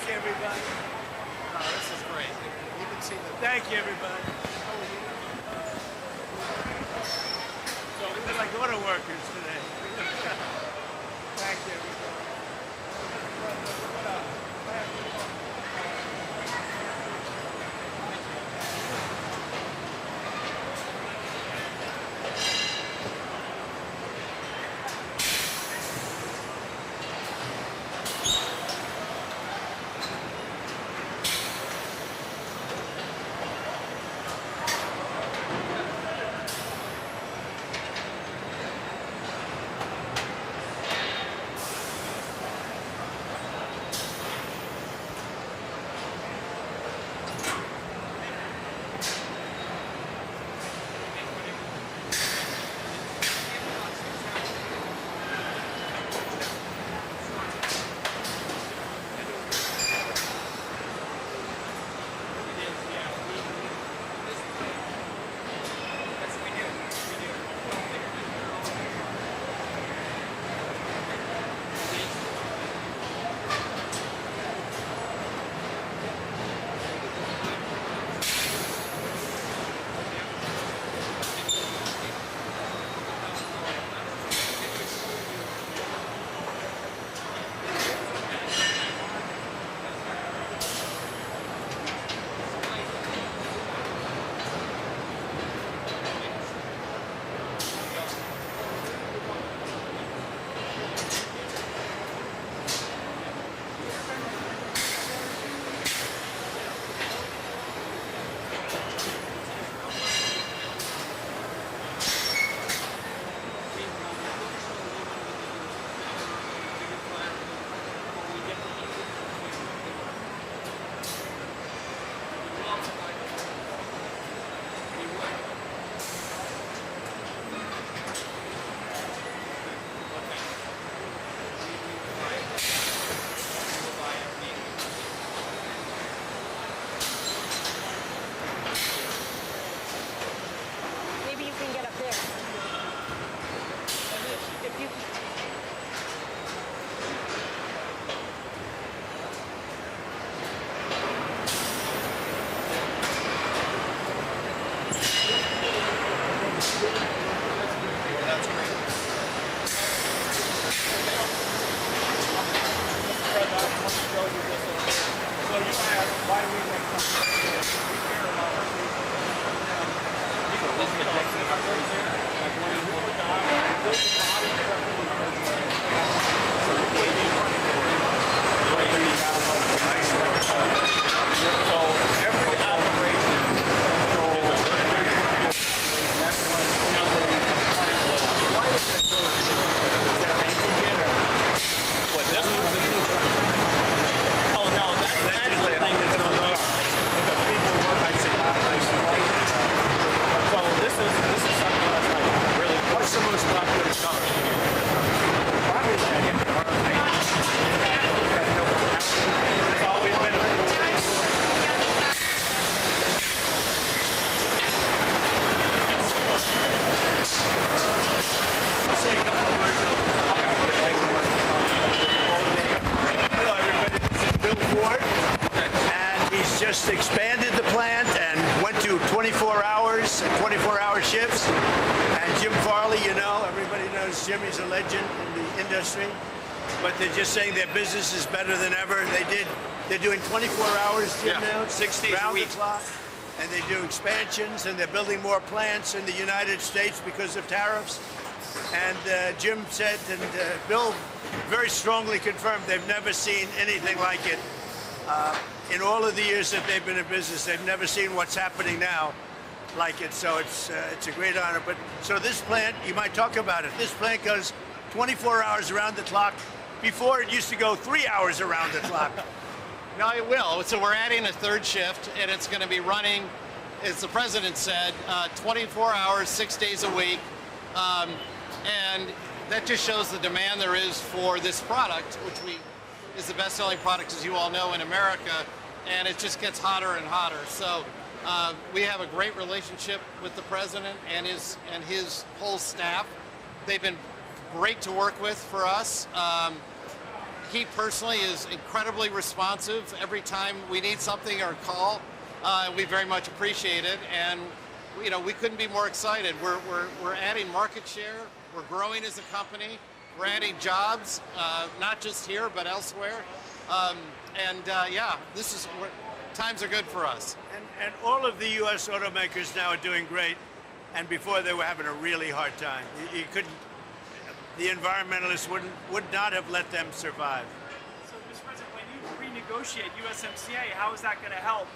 Thank you, everybody. This is great. You can see the. Thank you, everybody. So we're like auto workers today. Thank you, everybody. Maybe you can get up there. If you... That's great. So you asked why we make something we care about our people. What's the most popular color? It's always been a Hello, everybody. This is Bill Ford, and he's just expanded the plant and went to 24 hours, 24-hour shifts. And Jim Farley, you know, everybody knows Jim. He's a legend in the industry. But they're just saying their business is better than ever. They're doing 24 hours, Jim, now, 6 days a round the week. clock. And they do expansions, and they're building more plants in the United States because of tariffs. And Jim said, and Bill very strongly confirmed, they've never seen anything like it. In all of the years that they've been in business, they've never seen what's happening now like it. So it's a great honor. But so this plant, you might talk about it. This plant goes 24 hours around the clock. Before it used to go 3 hours around the clock. No, it will. So we're adding a third shift, and it's going to be running, as the president said, 24 hours, 6 days a week. And that just shows the demand there is for this product, which is the best-selling product, as you all know, in America. And it just gets hotter and hotter. So we have a great relationship with the president and his whole staff. They've been great to work with for us. he personally is incredibly responsive. Every time we need something or call, we very much appreciate it. And we couldn't be more excited. We're adding market share. We're growing as a company. We're adding jobs, not just here but elsewhere. Yeah, times are good for us. And all of the U.S. automakers now are doing great, and before they were having a really hard time. You couldn't. The environmentalists would not have let them survive. So, Mr. President, when you renegotiate USMCA, how is that going to help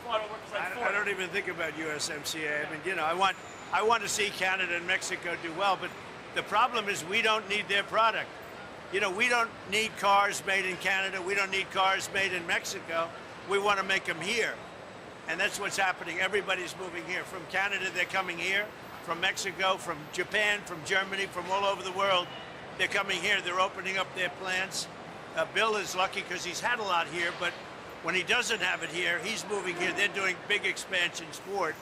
auto workers like Ford? I don't even think about USMCA. I mean, I want to see Canada and Mexico do well, but the problem is we don't need their product. We don't need cars made in Canada. We don't need cars made in Mexico. We want to make them here. And that's what's happening. Everybody's moving here. From Canada, they're coming here. From Mexico, from Japan, from Germany, from all over the world, they're coming here. They're opening up their plants. Bill is lucky because he's had a lot here, but when he doesn't have it here, he's moving here. They're doing big expansions, Ford.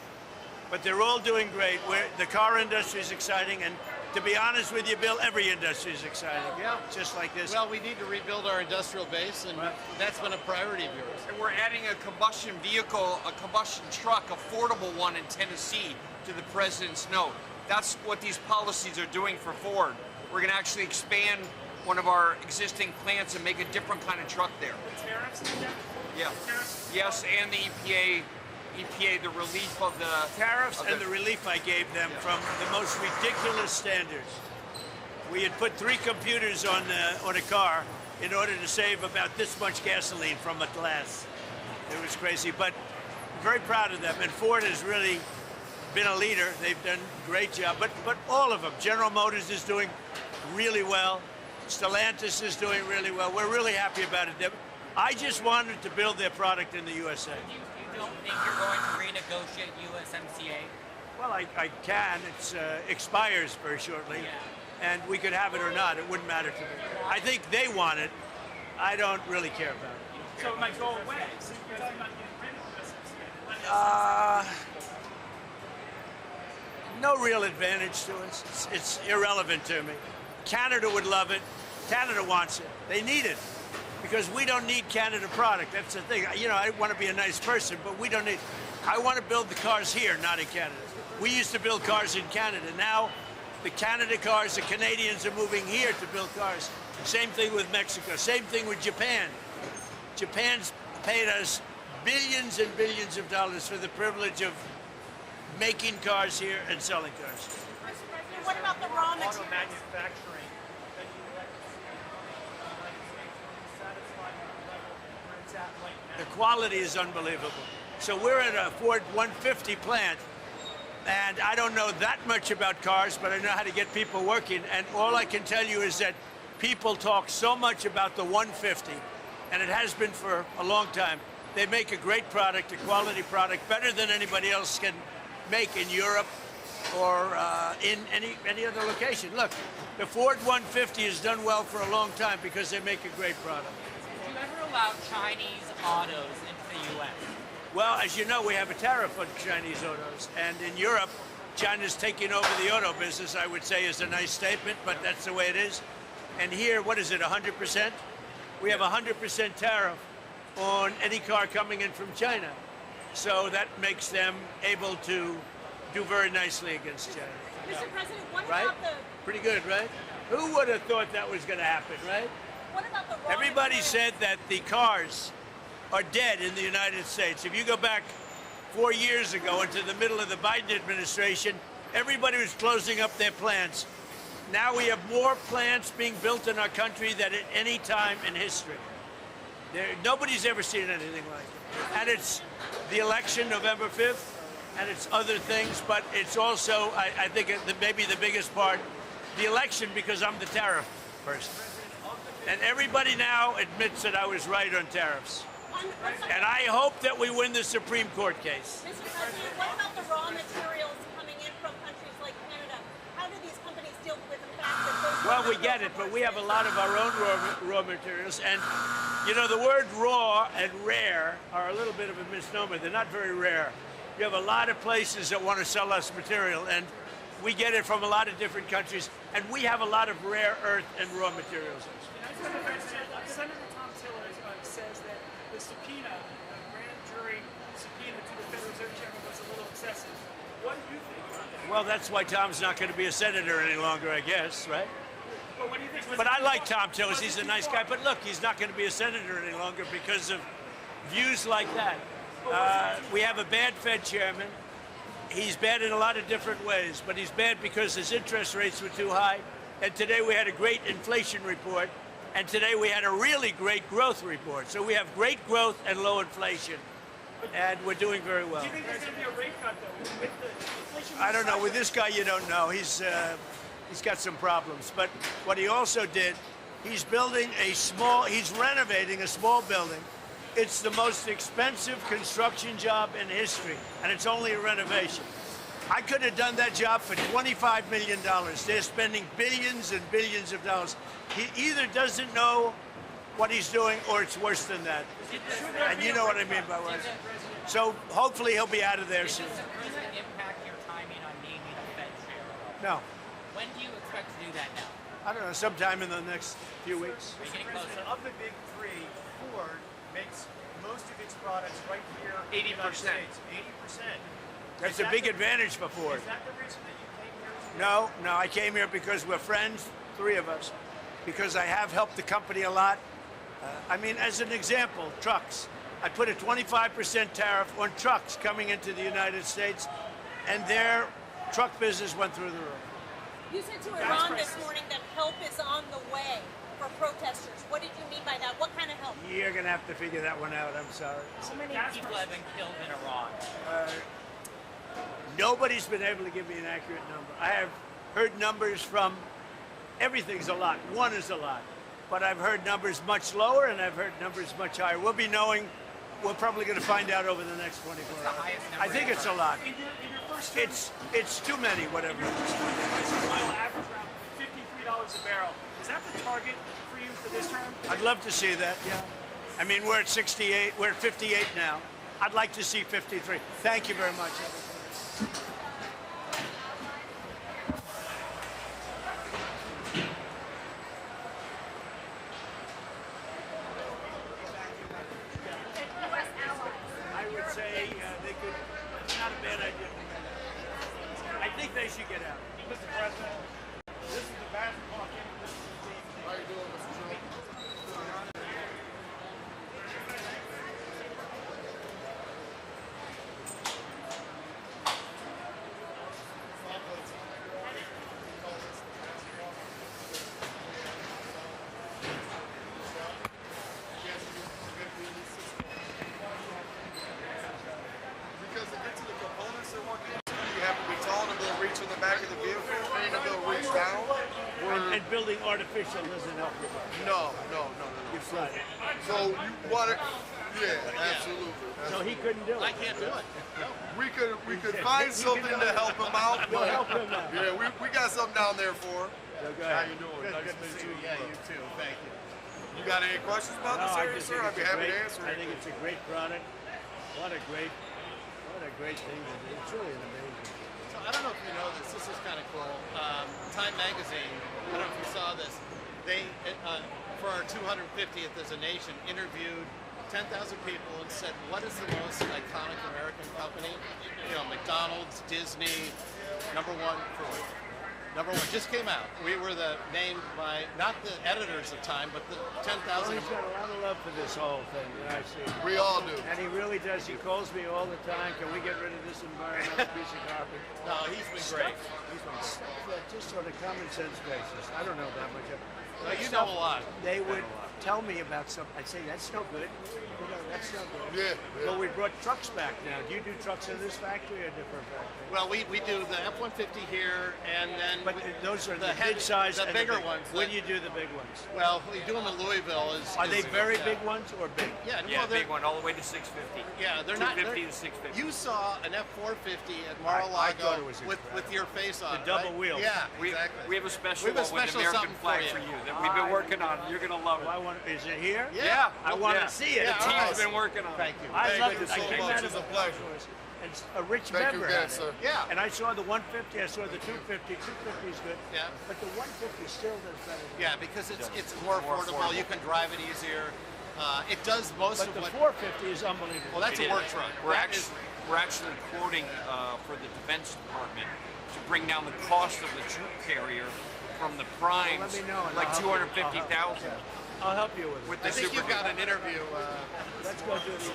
But they're all doing great. The car industry is exciting, and to be honest with you, Bill, every industry is exciting. Yeah. Just like this. Well, we need to rebuild our industrial base, and that's been a priority of yours. And we're adding a combustion vehicle, a combustion truck, affordable one in Tennessee to the president's note. That's what these policies are doing for Ford. We're going to actually expand one of our existing plants and make a different kind of truck there. The tariffs and that? Yeah. Tariffs? Yes, and the EPA, the relief of the Tariffs and the relief I gave them from the most ridiculous standards. We had put 3 computers on a car in order to save about this much gasoline from a glass. It was crazy, but very proud of them. And Ford has really been a leader. They've done a great job, but all of them. General Motors is doing really well. Stellantis is doing really well. We're really happy about it. I just wanted to build their product in the USA. You don't think you're going to renegotiate USMCA? Well, I can. It expires very shortly, and we could have it or not. It wouldn't matter to me. I think they want it. I don't really care about it. So it might go away. So you're talking about getting rid of USMCA. No real advantage to us. It's irrelevant to me. Canada would love it. Canada wants it. They need it because we don't need Canada product. That's the thing. I want to be a nice person, but we don't need. I want to build the cars here, not in Canada. We used to build cars in Canada. Now, the Canada cars, the Canadians are moving here to build cars. Same thing with Mexico. Same thing with Japan. Japan's paid us billions and billions of dollars for the privilege of making cars here and selling cars. What about the raw Auto materials? manufacturing that you would like to see in the United States to satisfy the level where it's at right now? The quality is unbelievable. So we're at a Ford 150 plant, and I don't know that much about cars, but I know how to get people working. And all I can tell you is that people talk so much about the 150, and it has been for a long time. They make a great product, a quality product, better than anybody else can make in Europe or in any other location. Look, the Ford 150 has done well for a long time because they make a great product. Do you ever allow Chinese autos into the U.S.? Well, as you know, we have a tariff on Chinese autos, and in Europe, China's taking over the auto business, I would say is a nice statement, but that's the way it is. And here, what is it, 100%? We have 100% tariff on any car coming in from China. So that makes them able to do very nicely against China. Mr. President, what Right? about the Pretty good, right? Who would have thought that was going to happen, right? what about the raw Everybody materials? said that the cars are dead in the United States. If you go back 4 years ago into the middle of the Biden administration, everybody was closing up their plants. Now we have more plants being built in our country than at any time in history. Nobody's ever seen anything like it. And it's the election November 5th, and it's other things, but it's also, I think, maybe the biggest part, the election, because I'm the tariff person. And everybody now admits that I was right on tariffs. And I hope that we win the Supreme Court case. Mr. President, what about the raw materials coming in from countries like Canada? How do these companies deal with the fact that those Well, we get it, but we have a lot of our own raw materials. And, the word raw and rare are a little bit of a misnomer. They're not very rare. You have a lot of places that want to sell us material, and we get it from a lot of different countries, and we have a lot of rare earth and raw materials. Senator Tom Tiller says that the subpoena, the grand jury subpoena to the Federal Reserve Chairman was a little excessive. What do you think about that? Well, that's why Tom's not going to be a senator any longer, I guess, right? Well, what do you think? But I like Tom Tillis. He's a nice guy. But look, he's not going to be a senator any longer because of views like that. We have a bad Fed chairman. He's bad in a lot of different ways, but he's bad because his interest rates were too high. And today we had a great inflation report, and today we had a really great growth report. So we have great growth and low inflation, and we're doing very well. Do you think there's going to be a rate cut, though, with the inflation? I don't know. With this guy, you don't know. He's got some problems. But what he also did, he's renovating a small building. It's the most expensive construction job in history, and it's only a renovation. I could have done that job for $25 million. They're spending billions and billions of dollars. He either doesn't know what he's doing, or it's worse than that. And you know what I mean by worse. So hopefully he'll be out of there soon. Does it impact your timing on naming a Fed chair? No, When do you expect to do that now? I don't know, sometime in the next few weeks. Are you getting closer? Of the big three, Ford makes most of its products right here in the United 80%. States. 80%. That's a big advantage for Ford. Is that the reason that you came here? No, I came here because we're friends, three of us, because I have helped the company a lot. I mean, as an example, trucks. I put a 25% tariff on trucks coming into the United States, and their truck business went through the roof. You said to Iran this morning that help is on the way for protesters. What did you mean by that? What kind of help? You're going to have to figure that one out, I'm sorry. How many people have been killed in Iran? Nobody's been able to give me an accurate number. I have heard numbers from, everything's a lot, one is a lot. But I've heard numbers much lower, and I've heard numbers much higher. We'll be knowing, we're probably going to find out over the next 24 hours. highest number I think ever. it's a lot. In your first term, It's too many, whatever. your first term, the price of oil averaged around $53 a barrel. Is that the target for you for this term? I'd love to see that, yeah. I mean, we're at 68, we're at 58 now. I'd like to see 53. Thank you very much. I would say they could, it's not a bad idea. I think they should get out. Mr. President, this is the basketball game. This is the team. How you doing, Mr. Joe? Because to get to the components they're working on, you have to be tall and they'll reach in the back of the vehicle, and they'll reach down. And building artificial doesn't help you. No. You're flooded. So you want it? Yeah, absolutely. So he couldn't do it. I can't do it. We could find something to help him out. We'll But help him out. yeah, we got something down there for him. So go How ahead. you doing? Nice to meet you. Yeah, you too. Thank you. You got any questions about No, this I area, just sir? think I'd be it's a happy to great- answer. I think it's a great product. What a great thing to do. It's really an amazing. So I don't know if you know this. This is kind of cool. Time Magazine. I don't know if you saw this. They, for our 250th as a nation, interviewed 10,000 people and said, "What is the most iconic American company?" You know, McDonald's, Disney, number one Ford. Number one just came out. We were named by not the editors of Time, but the 10,000. He's got a lot of love for this whole thing that I see. We all do. And he really does. He calls me all the time. Can we get rid of this environmental piece of garbage? No, he's been great. Stuff that just sort of common sense basis. I don't know that much of it. Well, you know a lot. They would tell me about something. I'd say, that's no good. You know, that's no good. Yeah. But we brought trucks back now. Do you do trucks in this factory or a different factory? Well, we do the F-150 here, and then But those are the heavy- mid-size the and bigger big ones. When do you do the big ones? Well, we do them in Louisville. Are they very big ones or big? Yeah, Yeah, well, they're, big one, all the way to 650. yeah, they're not. 250 they're- to 650. You saw an F-450 at I Mar-a-Lago thought it was with incredible. your face on The it, double right? wheels. Yeah, We, exactly. we have a special We have a one with special the American something flag for for you. you that we've been working on. You're going to love Well, I it. want Is it here? Yeah. I want to Yeah. see it. The team's been working on it. Thank you. I Thank loved you it. I so came much. out of It's the a pleasure. And a rich Thank you member again, had sir. it. Yeah. And I saw the 150. I saw the 250. 250 is good. Yeah. But the 150 still does better. Than Yeah, because it's more affordable. You can drive it easier. It does most But of the what. 450 is unbelievable. Well, that's a work truck. We're actually quoting for the Defense Department to bring down the cost of the troop carrier from the primes, Let me know, and like I'll help you. 250,000. I'll help you with it. With I the think Super you've got an interview. Let's go do the.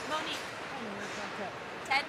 Monique. Ted.